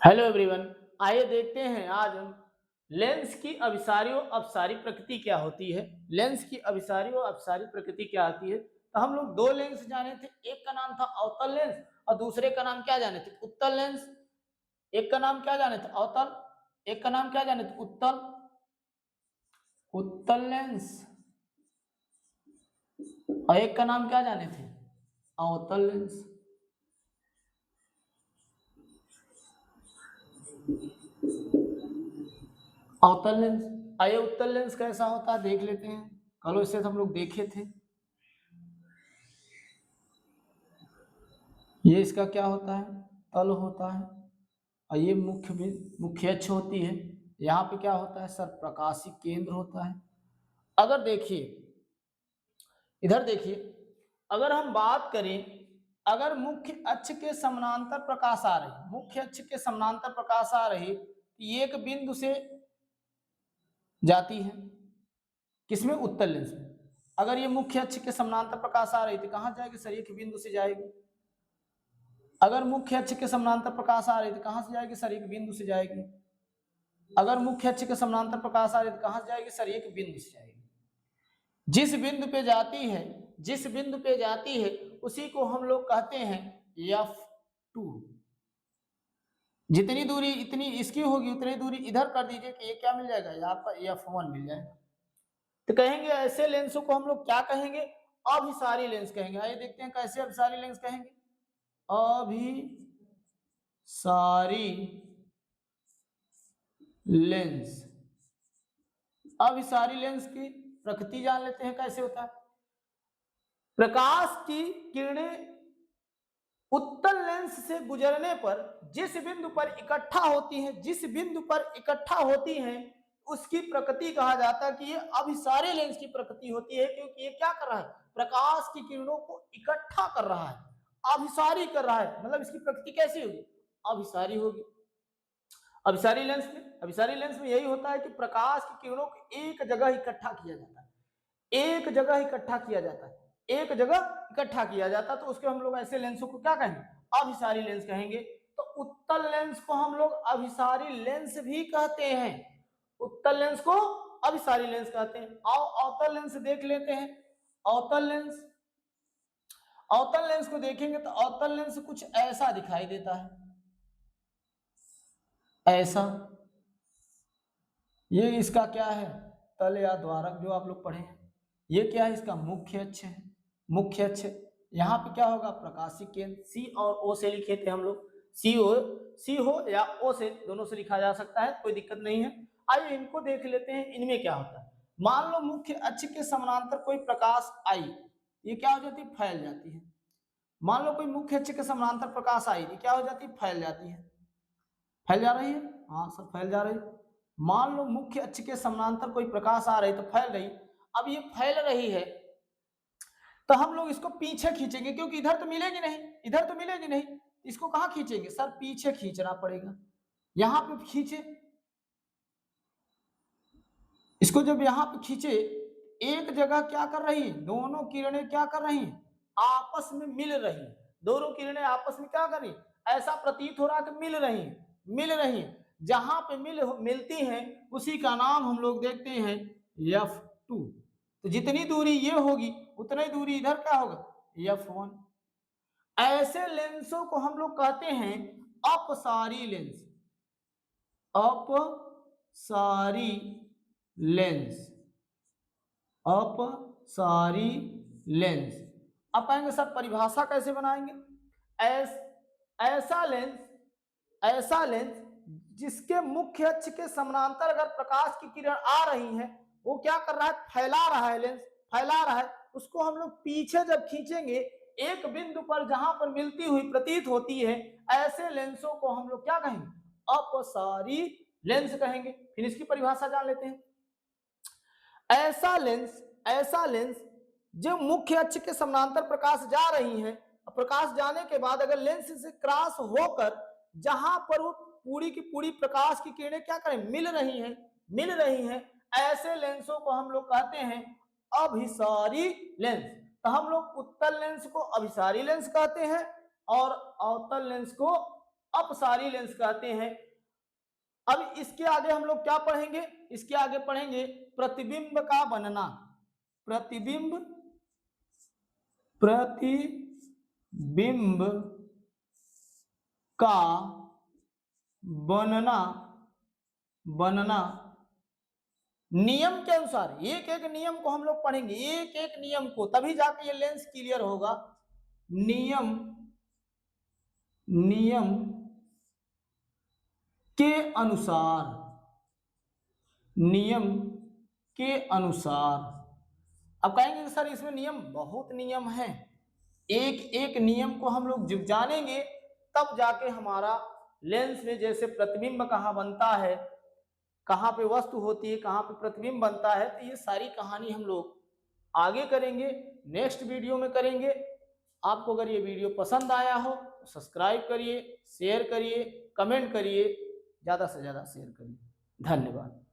Hello everyone. आइए देखते हैं आज हम लेंस की अभिसारी और अपसारी प्रकृति क्या होती है। लेंस की अभिसारी और अपसारी प्रकृति क्या होती है। तो हम लोग दो लेंस जाने थे, एक का नाम था अवतल लेंस और दूसरे का नाम क्या जाने थे, उत्तल लेंस। एक का नाम क्या जाने थे, अवतल। एक का नाम क्या जाने थे, उत्तल। उत्तल लेंस और एक का नाम क्या जाने थे, अवतल लेंस। अवतल लेंस। आइए उत्तल लेंस कैसा होता है देख लेते हैं। कल इससे हम लोग देखे थे। ये इसका क्या होता है, तल होता है और ये मुख्य अक्ष होती है। यहाँ पे क्या होता है, सर प्रकाशिक केंद्र होता है। अगर देखिए, इधर देखिए, अगर हम बात करें, अगर मुख्य अक्ष के समानांतर प्रकाश आ रही, मुख्य अक्ष के समानांतर प्रकाश आ रही तो ये एक बिंदु से जाती है, किसमें, उत्तल लेंस में। अगर ये मुख्य अक्ष के समानांतर प्रकाश आ रही तो कहाँ जाएगी, सर एक बिंदु से जाएगी। अगर मुख्य अक्ष के समानांतर प्रकाश आ रही तो कहां से जाएगी, सर एक बिंदु से जाएगी। अगर मुख्य अक्ष के समानांतर प्रकाश आ रही तो कहां से जाएगी, सर एक बिंदु से जाएगी। जिस बिंदु पे जाती है, जिस बिंदु पे जाती है उसी को हम लोग कहते हैं F2। जितनी दूरी इतनी इसकी होगी उतनी दूरी इधर कर दीजिए कि ये क्या मिल जाएगा, ये आपका F1 मिल जाएगा। तो कहेंगे ऐसे लेंसों को हम लोग क्या कहेंगे, अभिसारी लेंस कहेंगे। आइए देखते हैं कैसे अभिसारी लेंस कहेंगे। अभिसारी लेंस। अभिसारी लेंस की प्रकृति जान लेते हैं कैसे होता है। प्रकाश की किरणें उत्तल लेंस से गुजरने पर जिस बिंदु पर इकट्ठा होती हैं, जिस बिंदु पर इकट्ठा होती हैं उसकी प्रकृति कहा जाता है कि ये अभिसारी लेंस की प्रकृति होती है, क्योंकि ये क्या कर रहा है, प्रकाश की किरणों को इकट्ठा कर रहा है, अभिसारी कर रहा है। मतलब इसकी प्रकृति कैसी होगी, अभिसारी होगी। अभिसारी लेंस में यही होता है कि प्रकाश की किरणों को एक जगह इकट्ठा किया जाता है, एक जगह इकट्ठा किया जाता है, एक जगह इकट्ठा किया जाता है। तो उसके हम लोग ऐसे लेंसों को क्या कहेंगे, अभिसारी लेंस कहेंगे। तो उत्तल लेंस को हम लोग अभिसारी लेंस भी कहते हैं, उत्तल लेंस को अभिसारी लेंस कहते हैं। आओ अवतल लेंस देख लेते हैं। अवतल लेंस, अवतल लेंस को देखेंगे तो अवतल लेंस कुछ ऐसा दिखाई देता है, ऐसा। ये इसका क्या है, तल या द्वारक जो आप लोग पढ़े हैं। ये क्या है, इसका मुख्य अक्ष है, मुख्य अक्ष। यहाँ पे क्या होगा, प्रकाशिक केंद्र। सी और ओ से लिखे थे हम लोग, सी हो या ओ से, दोनों से लिखा जा सकता है, कोई दिक्कत नहीं है। आइए इनको देख लेते हैं, इनमें क्या होता है। मान लो मुख्य अक्ष के समानांतर कोई प्रकाश आई, ये क्या हो जाती है, फैल जाती है। मान लो कोई मुख्य अक्ष के समानांतर प्रकाश आई, ये क्या हो जाती है, फैल जाती है। फैल जा रही है, हाँ सर फैल जा रही है। मान लो मुख्य अक्ष के समानांतर कोई प्रकाश आ रही तो फैल रही। अब ये फैल रही है तो हम लोग इसको पीछे खींचेंगे, क्योंकि इधर तो मिलेगी नहीं, इधर तो मिलेगी नहीं। इसको कहां खींचेंगे, सर पीछे खींचना पड़ेगा। यहां पे खींचे, इसको जब यहां पे खींचे, एक जगह क्या कर रही है, दोनों किरणें क्या कर रही हैं, आपस में मिल रही हैं। दोनों किरणें आपस में क्या कर रही, ऐसा प्रतीत हो रहा है कि मिल रही हैं, मिल रही हैं। जहां पे मिलती हैं उसी का नाम हम लोग देखते हैं F2। तो जितनी दूरी ये होगी उतनी दूरी इधर क्या होगा, F1। ऐसे लेंसों को हम लोग कहते हैं अपसारी लेंस, अपसारी लेंस, अपसारी लेंस। अब कहेंगे सर परिभाषा कैसे बनाएंगे। ऐसा लेंस, ऐसा लेंस जिसके मुख्य अक्ष के समानांतर अगर प्रकाश की किरण आ रही है, वो क्या कर रहा है, फैला रहा है, लेंस फैला रहा है। उसको हम लोग पीछे जब खींचेंगे, एक बिंदु पर जहां पर मिलती हुई प्रतीत होती है, ऐसे लेंसों को हम लोग क्या कहेंगे, अपसारी लेंस कहेंगे। फिर इसकी परिभाषा जान लेते हैं। ऐसा लेंस, ऐसा लेंस जो मुख्य अक्ष के समानांतर प्रकाश जा रही है, प्रकाश जाने के बाद अगर लेंस से क्रॉस होकर जहां पर वो पूरी की पूरी प्रकाश की किरणें क्या करें, मिल रही हैं, मिल रही हैं, ऐसे लेंसों को हम लोग कहते हैं अभिसारी लेंस। तो हम लोग उत्तल लेंस को अभिसारी लेंस कहते हैं और अवतल लेंस को अपसारी लेंस कहते हैं। अब इसके आगे हम लोग क्या पढ़ेंगे, इसके आगे पढ़ेंगे प्रतिबिंब का बनना। प्रतिबिंब का बनना नियम के अनुसार, एक एक नियम को हम लोग पढ़ेंगे, एक एक नियम को, तभी जाके ये लेंस क्लियर होगा। नियम के अनुसार, नियम के अनुसार। अब कहेंगे कि सर इसमें नियम, बहुत नियम है, एक एक नियम को हम लोग जब जानेंगे तब जाके हमारा लेंस में जैसे प्रतिबिंब कहाँ बनता है, कहाँ पे वस्तु होती है, कहाँ पे प्रतिबिंब बनता है, तो ये सारी कहानी हम लोग आगे करेंगे, नेक्स्ट वीडियो में करेंगे। आपको अगर ये वीडियो पसंद आया हो तो सब्सक्राइब करिए, शेयर करिए, कमेंट करिए, ज़्यादा से ज़्यादा शेयर करिए। धन्यवाद।